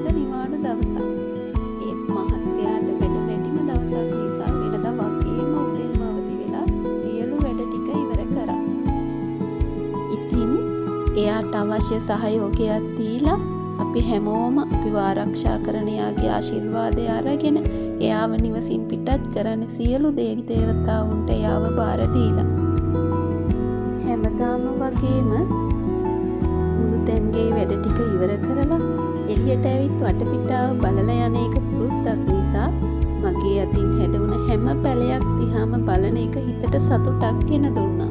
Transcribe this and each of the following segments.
අද නිවාඩු දවසක්. ඒත් මහත්තයාට වැඩ වැඩිම දවසක් නිසා වෙනදා වගේම උදේම අවදි වෙලා සියලු වැඩ ටික ඉවර කරා. ඉතින් එයාට අවශ්‍ය සහයෝගයක් දීලා අපි හැමෝම අපිව ආරක්ෂා කරන යාගේ ආශිර්වාදය අරගෙන එයාව නිවසින් පිටත් කරන්න සියලු දේවි දේවතාවුන්ට එයාව බාර දීලා. හැමදාම වගේම මුළුතැන්ගේ වැඩ ටික ඉවර කරලා එළියට ඇවිත් වටපිටාව බලලා යන එක පුරුද්දක් නිසා මගේ අතින් හැඩුණ හැම පැලයක් දිහාම බලන එක හිතට සතුටක් ගෙන දුන්නා.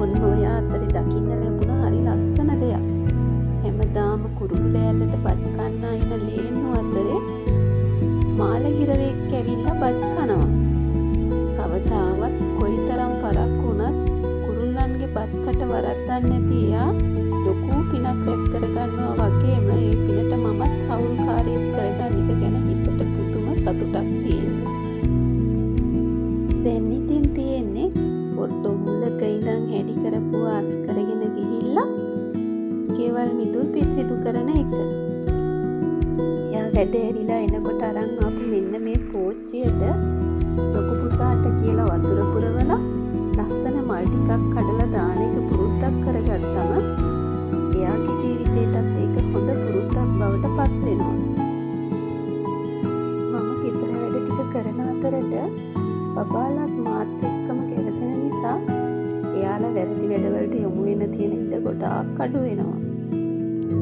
ඔන්න ඔය අතරේ දකින්න ලැබුණ හරි ලස්සන දෙයක්. හැමදාම කුරුළු ලෑල්ලට බත් කන්න අයින ලේන්නු අතරේ මාළගිරවෙක් ඇවිල්ලා බත් කනවා. කවදාවත් කොයිතරම් පරක් වුණත් කුරුල්ලන්ගේ බත් කට වරද්දන්නේ නැති එයා ලොකු පිනක් රැස් කරගන්නවා වගේම ඒ පිනට මමත් හවුල්කාරීත් කරගන්න එක ගැන හිතට පුදුම සතුටක් තියෙනවා. දැන් ඉතින් තියෙන්නේ පොඩ්ඩ මුලක ඉඳන් හැඩි කරපු ආස් කරගෙන ගිහිල්ලා ගෙවල් මිදුල් පිරිසිදු කරන එක. එයා වැඩ ඇරිලා එනකොට අරන් ආපු මෙන්න මේ පෝච්චියට ලොකු පුතාට කියලා වතුර පුරවලා ලස්සන මල් ටිකක් කඩලා දාන එක පුරුද්දක් කරගත්තම එයාගේ ජීවිතේටත් ඒක හොඳ පුරුද්දක් බවට පත් වෙනවා. මම ගෙදර වැඩ ටික කරන අතරට බබාලත් මාත් එක්කම ගැවසෙන නිසා එයාලා වැරදි වැඩවලට යොමු වෙන තියෙන ඉඩ ගොඩාක් අඩු වෙනවා.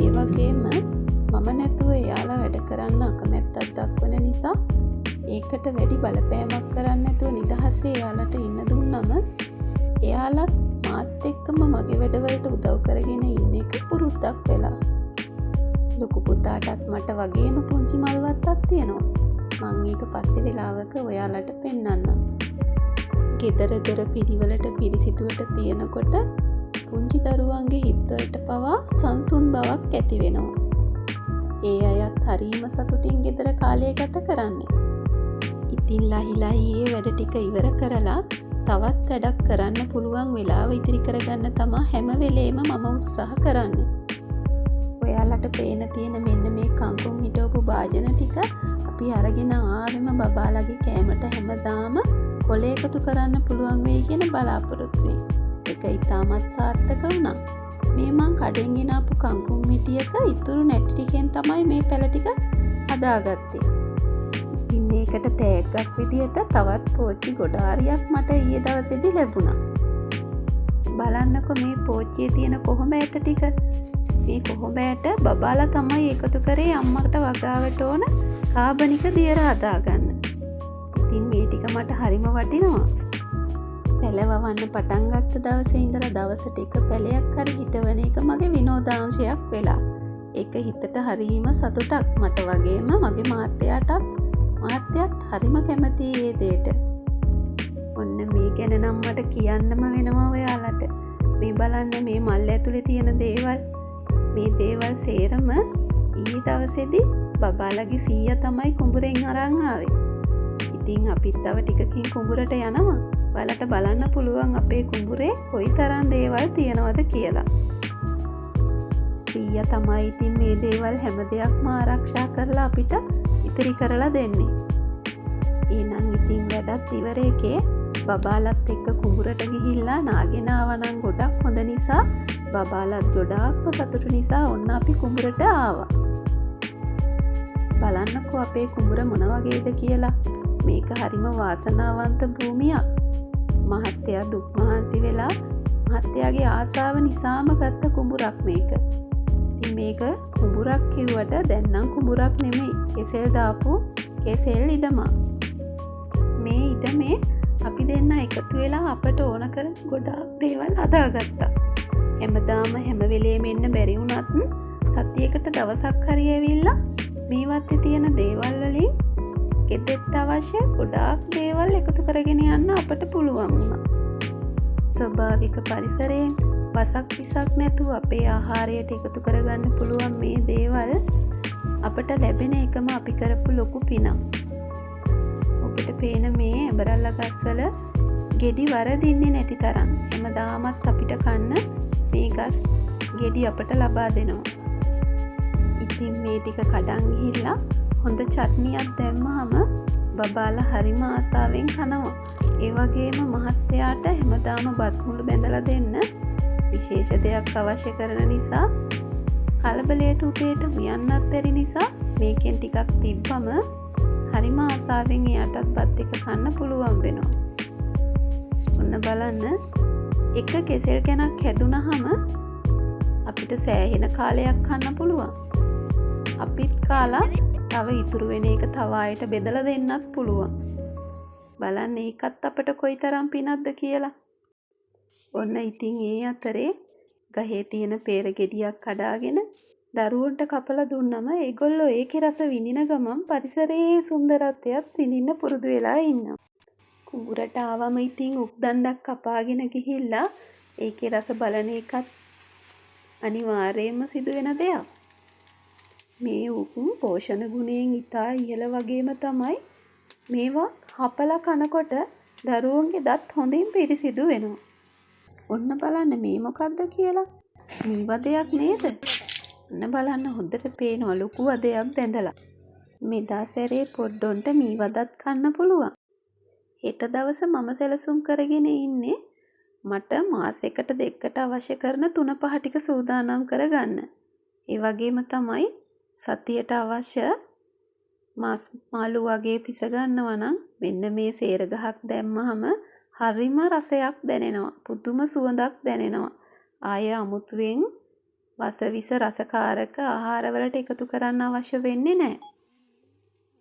ඒ වගේම මම නැතුව එයාලා වැඩ කරන්න අකමැත්තක් දක්වන නිසා ඒකට වැඩි බලපෑමක් කරන්න නැතුව නිදහසේ එයාලට ඉන්න දුන්නම එයාලත් මාත් එක්කම මගේ වැඩවලට උදව් කරගෙන ඉන්න එක පුරුද්දක් වෙලා. ලොකු පුතාටත් මට වගේම පුංචි මල්වත්තක් තියෙනවා. මං ඒක පස්සේ වෙලාවක ඔයාලට පෙන්නන්නම්. ගෙදර දොර පිළිවෙලට පිරිසිදුවට තියෙනකොට පුංචි දරුවන්ගේ හිත්වලට පවා සංසුන් බවක් ඇති වෙනවා. ඒ අයත් හරීම සතුටින් ගෙදර කාලය ගත කරන්නේ. ඉතින් ලහිලහියේ වැඩ ටික ඉවර කරලා තවත් වැඩක් කරන්න පුළුවන් වෙලාව ඉතිරි කරගන්න තමා හැම වෙලේම මම උත්සාහ කරන්නේ. ඔයාලට පේන තියෙන මෙන්න මේ කංකුම් හිටවපු භාජන ටික අපි අරගෙන ආවෙම බබාලගේ කෑමට හැමදාම කොළ එකතු කරන්න පුළුවන් වෙයි කියන බලාපොරොත්තුවෙන්. ඒක ඉතාමත් සාර්ථක වුණා. මේ මං කඩෙන් ගෙන ආපු කංකුම් මිටියක ඉතුරු නැටි ටිකෙන් තමයි මේ පැල ටික හදාගත්තේ. ඉතින් මේකට තෑග්ගක් විදියට තවත් පෝච්චි ගොඩාරියක් මට ඊයේ දවසේදී ලැබුණා. බලන්නකො මේ පෝච්චියේ තියෙන කොහොඹ ඇට ටික. මේ කොහොඹ ඇට බබාලා තමයි එකතු කරේ අම්මකට වගාවට ඕන කාබනික දියර හදාගන්න. ඉතින් මේ ටික මට හරිම වටිනවා. පැල වවන්න පටන් ගත්ත දවසේ ඉඳලා දවසට එක පැලයක් හරි හිටවන එක මගේ විනෝදාංශයක් වෙලා. ඒක හිතට හරීම සතුටක්. මට වගේම මගේ මහත්තයාත් හරිම කැමතියි ඒ දේට. ඔන්න මේ ගැන නම් මට කියන්නම වෙනවා ඔයාලට. මේ බලන්න මේ මල් ඇතුලේ තියෙන දේවල්. මේ දේවල් සේරම ඊයේ දවසේදී බබාලගේ සීයා තමයි කුඹුරෙන් අරන් ආවේ. ඉතින් අපිත් තව ටිකකින් කුඹුරට යනවා. ඔයාලට බලන්න පුළුවන් අපේ කුඹුරේ කොයිතරම් දේවල් තියෙනවද කියලා. සීයා තමයි ඉතින් මේ දේවල් හැම දෙයක්ම ආරක්ෂා කරලා අපිට ඉතිරි කරලා දෙන්නේ. එහෙනම් ඉතින් වැඩත් ඉවර එකේ බබාලත් එක්ක කුඹුරට ගිහිල්ලා නාගෙන ආවනම් ගොඩක් හොඳ නිසා බබාලත් ගොඩාක්ම සතුටු නිසා ඔන්න අපි කුඹුරට ආවා. බලන්නකෝ අපේ කුඹුර මොන වගේද කියලා. මේක හරිම වාසනාවන්ත භූමියක්. මහත්තයා දුක් මහන්සි වෙලා මහත්තයාගේ ආසාව නිසාම ගත්ත කුඹුරක් මේක. ඉතින් මේක කුඹුරක් කිව්වට දැන් නම් කුඹුරක් නෙමෙයි. කෙසෙල් දාපු කෙසෙල් ඉඩමක්. මේ ඉඩමේ අපි දෙන්න එකතු වෙලා අපට ඕන කරන ගොඩාක් දේවල් හදාගත්තා. හැමදාම හැම වෙලේම එන්න බැරි වුණත් සතියකට දවසක් හරි ඇවිල්ලා මේ වත්තේ තියෙන දේවල් වලින් ගෙදරට අවශ්‍ය ගොඩාක් දේවල් එකතු කරගෙන යන්න අපට පුළුවන් වුණා. ස්වභාවික පරිසරයෙන් වසක් විසක් නැතුව අපේ ආහාරයට එකතු කරගන්න පුළුවන් මේ දේවල් අපට ලැබෙන එකම අපි කරපු ලොකු පිනක්. ඔබට පේන මේ ඇඹරල්ල ගස්වල ගෙඩි වරදින්නේ නැති තරම් හැමදාමත් අපිට කන්න මේ ගස් ගෙඩි අපට ලබා දෙනවා. ඉතින් මේ ටික කඩන් ගිහිල්ලා හොඳ චට්නියක් දැම්මහම බබාලා හරිම ආසාවෙන් කනවා. ඒ වගේම මහත්තයාට හැමදාම බත් මුළු බැඳලා දෙන්න විශේෂ දෙයක් අවශ්‍ය කරන නිසා කලබලයට උදේට උයන්නත් බැරි නිසා මේකෙන් ටිකක් තිබ්බම හරිම ආසාවෙන් එයාටත් බත් එක කන්න පුළුවන් වෙනවා. ඔන්න බලන්න එක කෙසෙල් කැනක් හැදුනහම අපිට සෑහෙන කාලයක් කන්න පුළුවන්. අපිත් කාලා තව ඉතුරු වෙන එක තව අයට බෙදලා දෙන්නත් පුළුවන්. බලන්න ඒකත් අපට කොයිතරම් පිනක්ද කියලා. ඔන්න ඉතින් ඒ අතරේ ගහේ තියෙන peer ගෙඩියක් කඩාගෙන දරුවන්ට කපලා දුන්නම ඒගොල්ලෝ ඒකේ රස විඳින ගමන් පරිසරයේ සුන්දරත්වයත් විඳින්න පුරුදු වෙලා ඉන්නවා. කුඹුරට ආවම ඉතින් උක්දණ්ඩක් කපාගෙන ගිහිල්ලා ඒකේ රස බලන එකත් අනිවාර්යයෙන්ම සිදුවෙන දෙයක්. මේ උකුම් පෝෂණ ගුණයෙන් ඉතා ඉහළ වගේම තමයි මේවා හපලා කනකොට දරුවන්ගේ දත් හොඳින් පිරිසිදු වෙනවා. ඔන්න බලන්න මේ මොකක්ද කියලා. මේ වදයක් නේද? ඔන්න බලන්න හොඳට පේනවා ලොකු වදයක් බැඳලා. මෙදා සැරේ පොඩ්ඩොන්ට මේ වදත් කන්න පුළුවන්. හෙට දවස මම සැලසුම් කරගෙන ඉන්නේ මට මාසෙකට දෙකකට අවශ්‍ය කරන 3-5 ටික සූදානම් කරගන්න. ඒ වගේම තමයි සතියට අවශ්‍ය මාස් මාළු වගේ පිස ගන්නවා නම් මෙන්න මේ සේර ගහක් දැම්මහම හරිම රසයක් දැනෙනවා. පුදුම සුවඳක් දැනෙනවා. ආය අමුතුවෙන් වසවිස රසකාරක ආහාරවලට එකතු කරන්න අවශ්‍ය වෙන්නේ නැහැ.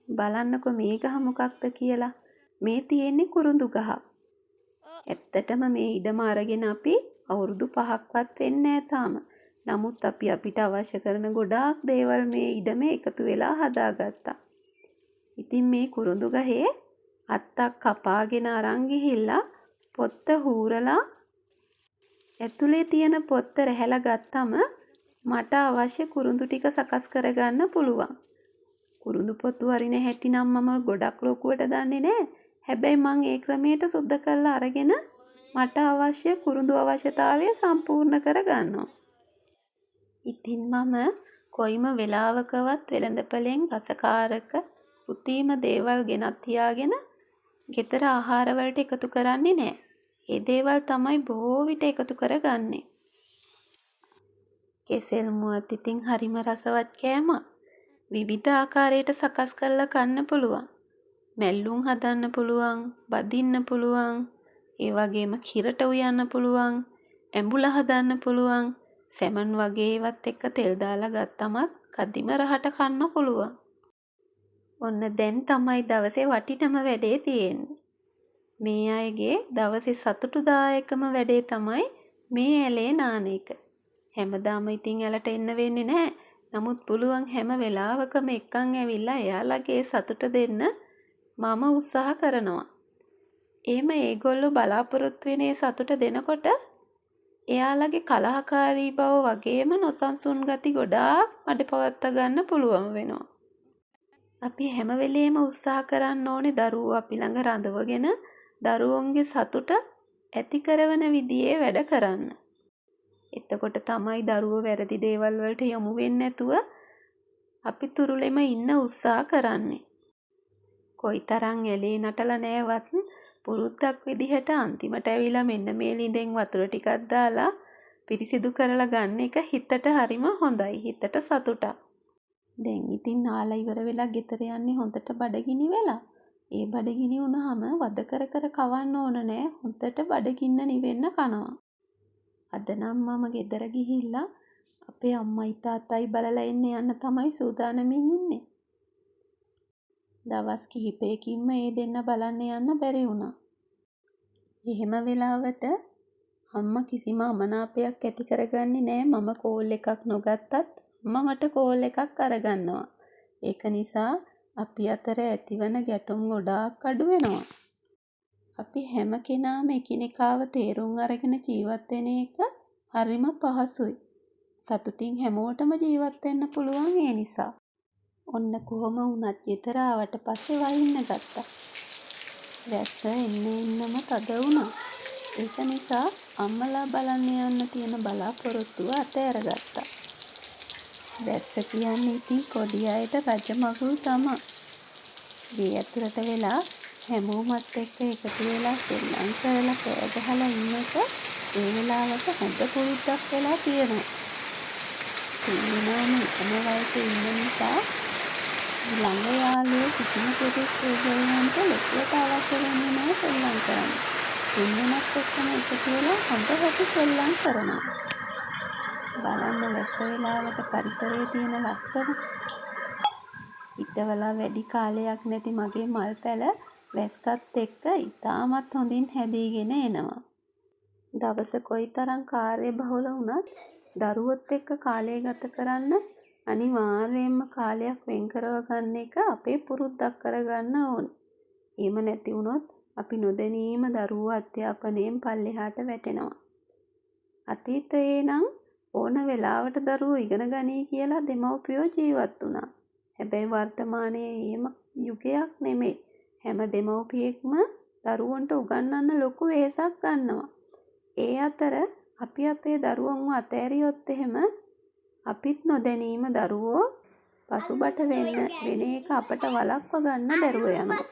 බලන්නකො මේ ගහ මොකක්ද කියලා. මේ තියෙන්නේ කුරුඳු ගහ. ඇත්තටම මේ ඉඩම අරගෙන අපි අවුරුදු 5ක්වත් වෙන්නේ නැහැ තාම. නමුත් අපි අපිට අවශ්‍ය කරන ගොඩාක් දේවල් මේ ඉඩමේ එකතු වෙලා හදාගත්තා. ඉතින් මේ කුරුඳු ගහේ අත්තක් කපාගෙන අරන් ගිහිල්ලා පොත්ත හූරලා ඇතුලේ තියෙන පොත්ත රැහැලා ගත්තම මට අවශ්‍ය කුරුඳු ටික සකස් කරගන්න පුළුවන්. කුරුඳු පොතු අරින හැටි නම් මම ගොඩක් ලොකුවට දන්නේ නැහැ. හැබැයි මම ඒ ක්‍රමයට සුද්ධ කරලා අරගෙන මට අවශ්‍ය කුරුඳු අවශ්‍යතාවය සම්පූර්ණ කරගන්නවා. ඉතින් මම කොයිම වෙලාවකවත් වෙළඳපළෙන් රසකාරක කෘත්‍රිම දේවල් ගෙනත් තියාගෙන ගෙදර ආහාර වලට එකතු කරන්නේ නැහැ. ඒ දේවල් තමයි බොහෝ විට එකතු කරගන්නේ. කෙසෙල් මුවත් ඉතින් හරිම රසවත් කෑමක්. විවිධ ආකාරයට සකස් කරලා කන්න පුළුවන්. මැල්ලුම් හදන්න පුළුවන්, බදින්න පුළුවන්, ඒ වගේම කිරට උයන්න පුළුවන්, ඇඹුල හදන්න පුළුවන්, සැමන් වගේ ඒවත් එක්ක තෙල් දාලා ගත්තමත් කදිම රහට කන්න පුළුවන්. ඔන්න දැන් තමයි දවසේ වටිනම වැඩේ තියෙන්නේ. මේ අයගේ දවසේ සතුටුදායකම වැඩේ තමයි මේ ඇලේ නාන එක. හැමදාම ඉතින් ඇලට එන්න වෙන්නේ නැහැ. නමුත් පුළුවන් හැම වෙලාවකම එක්කන් ඇවිල්ලා එයාලගේ සතුට දෙන්න මම උත්සාහ කරනවා. එහෙම ඒගොල්ලෝ බලාපොරොත්තු වෙන සතුට දෙනකොට එයාලගේ කලහකාරී බව වගේම නොසන්සුන් ගති ගොඩාක් මඩ පවත්වා ගන්න පුළුවන් වෙනවා. අපි හැම වෙලේම උත්සාහ කරන්න ඕනේ දරුවෝ අපි ළඟ රඳවගෙන දරුවන්ගේ සතුට ඇති කරන විදිහේ වැඩ කරන්න. එතකොට තමයි දරුවෝ වැරදි දේවල් වලට යොමු වෙන්නේ නැතුව අපි තුරුලෙම ඉන්න උත්සාහ කරන්නේ. කොයිතරම් ඇලේ නටලා නැවත් පුරුද්දක් විදිහට අන්තිමට ඇවිලා මෙන්න මේ ළිඳෙන් වතුර ටිකක් දාලා පිරිසිදු කරලා ගන්න එක හිතට හරිම හොඳයි. හිතට සතුටක්. දැන් ඉතින් නාලා ඉවර වෙලා ගෙදර යන්නේ හොඳට බඩගිනි වෙලා. ඒ බඩගිනි වුණාම වද කර කර කවන්න ඕන නෑ. හොඳට බඩගින්න නිවෙන්න කනවා. අද නම් මම ගෙදර ගිහිල්ලා අපේ අම්මයි තාත්තයි බලලා යන්න තමයි සූදානමින් ඉන්නේ. දවස් කිහිපයකින්ම මේ දෙන්න බලන්න යන්න බැරි වුණා. එහෙම වෙලාවට අම්මා කිසිම අමනාපයක් ඇති කරගන්නේ නෑ. මම කෝල් එකක් නොගත්තත් අම්මා මට කෝල් එකක් අරගන්නවා. ඒක නිසා අපි අතර ඇතිවන ගැටුම් ගොඩාක් අඩු වෙනවා. අපි හැම කෙනාම එකිනෙකාව තේරුම් අරගෙන ජීවත් වෙන එක හරිම පහසුයි. සතුටින් හැමෝටම ජීවත් වෙන්න පුළුවන් ඒ නිසා. ඔන්න කොහොම වුණත් ගෙදර ආවට පස්සේ වහින්න ගත්තා. වැස්ස එන්නම තද වුණා. ඒක නිසා අම්මලා බලන්න යන්න තියෙන බලාපොරොත්තුව අතහැරගත්තා. වැස්ස කියන්නේ ඉතින් කොඩි අයට රජ මගුල් තමයි. ගේ ඇතුළට වෙලා හැමෝමත් එක්ක එකතු වෙලා සෙල්ලම් කරලා කෑ ගහලා ඉන්න එක ඒ වෙලාවට හොඳ පුරුද්දක් වෙලා තියෙනවා. තේරුණාම එකම වයසේ ඉන්න නිසා ළඟ යාළුවෝ කිසිම කෙනෙක් ඒගොල්ලන්ට ලොකුවට අවශ්‍ය වෙන්නේ නැහැ සෙල්ලම් කරන්න. දෙන්නෙක් එක්කම එකතු වෙලා හොඳට සෙල්ලම් කරනවා. බලන්න වැස්ස වෙලාවට පරිසරයේ තියෙන ලස්සන. හිටවලා වැඩි කාලයක් නැති මගේ මල් පැල වැස්සත් එක්ක ඉතාමත් හොඳින් හැදීගෙන එනවා. දවස කොයිතරම් කාර්යබහුල වුණත් දරුවොත් එක්ක කාලය ගත කරන්න අනිවාර්යයෙන්ම කාලයක් වෙන් කරව ගන්න එක අපේ පුරුද්දක් කරගන්න ඕනේ. එහෙම නැති වුණොත් අපි නොදැනීම දරුවෝ අධ්‍යාපනයෙන් පල්ලෙහාට වැටෙනවා. අතීතයේ නම් ඕන වෙලාවට දරුවෝ ඉගෙන ගනී කියලා දෙමව්පියෝ ජීවත් වුණා. හැබැයි වර්තමානයේ එහෙම යුගයක් නෙමෙයි. හැම දෙමව්පියෙක්ම දරුවන්ට උගන්වන්න ලොකු වෙහෙසක් ගන්නවා. ඒ අතර අපි අපේ දරුවන්ව අතෑරියොත් එහෙම අපිත් නොදැනීම දරුවෝ පසුබට වෙන එක අපට වළක්ව ගන්න බැරුව යනවා.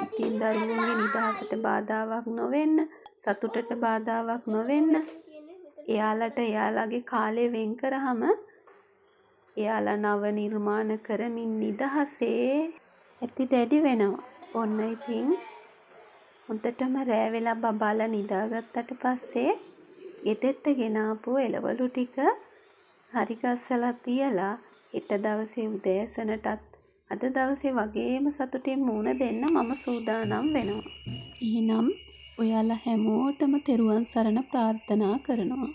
ඉතින් දරුවන්ගේ නිදහසට බාධාවක් නොවෙන්න, සතුටට බාධාවක් නොවෙන්න, එයාලට එයාලගේ කාලය වෙන් කරාම එයාලා නව නිර්මාණ කරමින් නිදහසේ ඇති දැඩි වෙනවා. ඔන්න ඉතින් හොඳටම රෑ වෙලා බබාලා නිදාගත්තට පස්සේ ගෙදරට ගෙනාපු එළවලු ටික හරි ගස්සලා තියලා හෙට දවසේ උදෑසනටත් අද දවසේ වගේම සතුටින් මුණ දෙන්න මම සූදානම් වෙනවා. එහෙනම් ඔයාලා හැමෝටම තෙරුවන් සරණ ප්‍රාර්ථනා කරනවා.